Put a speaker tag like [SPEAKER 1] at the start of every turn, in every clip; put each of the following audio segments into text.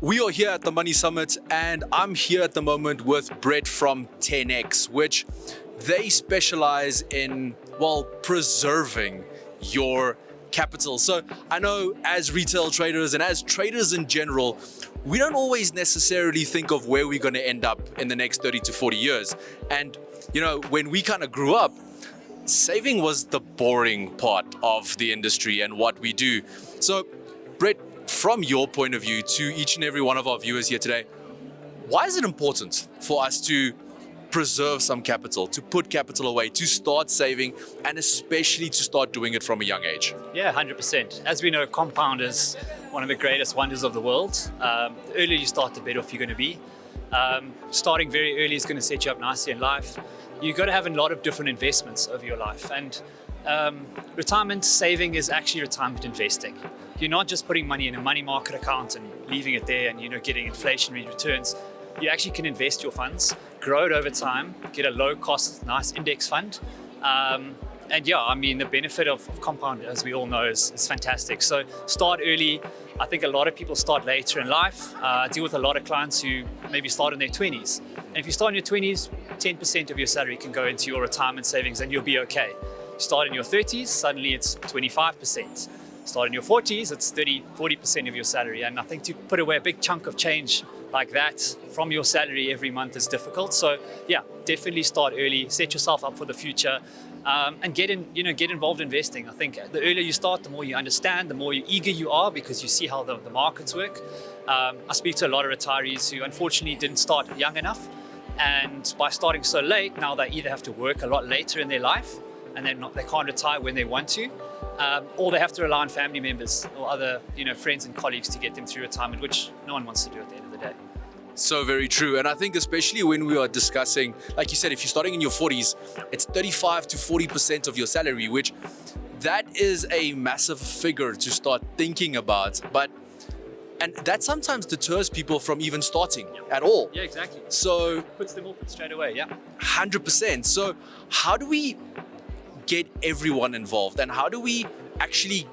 [SPEAKER 1] We are here at the Money Summit, and I'm here at the moment with Brett from 10x, which they specialize in, well, preserving your capital. So I know as retail traders and as traders in general, we don't always necessarily think of where we're going to end up in the next 30 to 40 years. And, you know, when we kind of grew up, saving was the boring part of the industry and what we do. So, Brett, from your point of view to each and every one of our viewers here today, why is it important for us to preserve some capital, to put capital away, to start saving, and especially to start doing it from a young age?
[SPEAKER 2] Yeah, 100%. As we know, compound is one of the greatest wonders of the world. The earlier you start, the better off you're going to be. Starting very early is going to set you up nicely in life. You've got to have a lot of different investments over your life. And retirement saving is actually retirement investing. You're not just putting money in a money market account and leaving it there and, you know, getting inflationary returns. You actually can invest your funds, grow it over time, get a low cost, nice index fund. And yeah, I mean, the benefit of compound, as we all know, is fantastic. So start early. I think a lot of people start later in life. I deal with a lot of clients who maybe start in their 20s. And if you start in your 20s, 10% of your salary can go into your retirement savings and you'll be okay. Start in your 30s, suddenly it's 25%. Start in your 40s, it's 40% of your salary. And I think to put away a big chunk of change like that from your salary every month is difficult. So yeah, definitely start early, set yourself up for the future, and get involved in investing. I think the earlier you start, the more you understand, the more eager you are because you see how the markets work. I speak to a lot of retirees who unfortunately didn't start young enough. And by starting so late, now they either have to work a lot later in their life and they can't retire when they want to, or they have to rely on family members or other friends and colleagues to get them through retirement, which no one wants to do at the end of the day.
[SPEAKER 1] So very true. And I think especially when we are discussing, like you said, if you're starting in your 40s, it's 35 to 40% of your salary, which that is a massive figure to start thinking about. And that sometimes deters people from even starting at all.
[SPEAKER 2] Yeah, exactly.
[SPEAKER 1] So
[SPEAKER 2] puts them off straight away, yeah.
[SPEAKER 1] 100%. So how do we get everyone involved, and how do we actually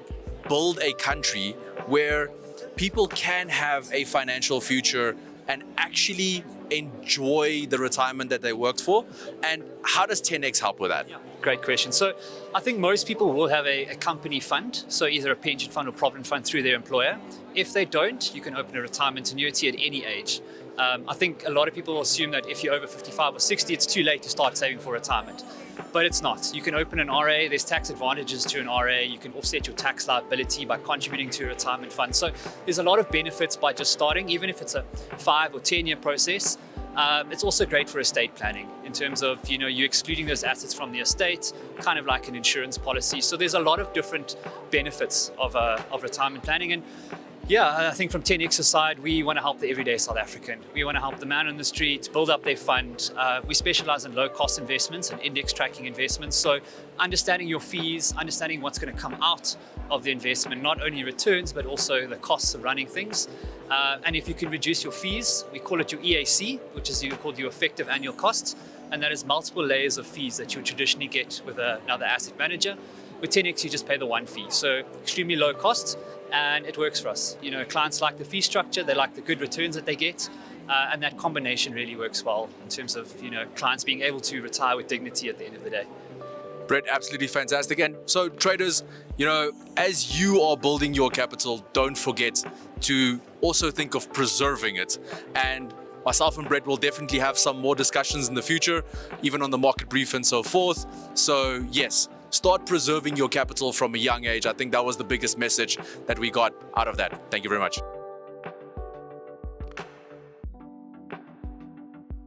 [SPEAKER 1] build a country where people can have a financial future and actually enjoy the retirement that they worked for? And how does 10x help with that?
[SPEAKER 2] Yeah, great question. So I think most people will have a company fund, so either a pension fund or provident fund through their employer. If they don't, you can open a retirement annuity at any age. I think a lot of people assume that if you're over 55 or 60, it's too late to start saving for retirement. But it's not. You can open an RA. There's tax advantages to an RA. You can offset your tax liability by contributing to a retirement fund. So there's a lot of benefits by just starting, even if it's a 5 or 10 year process. It's also great for estate planning in terms of, you're excluding those assets from the estate, kind of like an insurance policy. So there's a lot of different benefits of retirement planning. And yeah, I think from 10x's side, we want to help the everyday South African. We want to help the man on the street build up their fund. We specialize in low-cost investments and index tracking investments. So understanding your fees, understanding what's going to come out of the investment, not only returns, but also the costs of running things. And if you can reduce your fees, we call it your EAC, which is called your effective annual costs. And that is multiple layers of fees that you would traditionally get with another asset manager. With 10x, you just pay the one fee. So extremely low cost. And it works for us. Clients like the fee structure, they like the good returns that they get, and that combination really works well in terms of clients being able to retire with dignity at the end of the day.
[SPEAKER 1] Brett, absolutely fantastic. And so traders, as you are building your capital, don't forget to also think of preserving it. And myself and Brett will definitely have some more discussions in the future, even on the market brief and so forth. So yes, start preserving your capital from a young age. I think that was the biggest message that we got out of that. Thank you very much.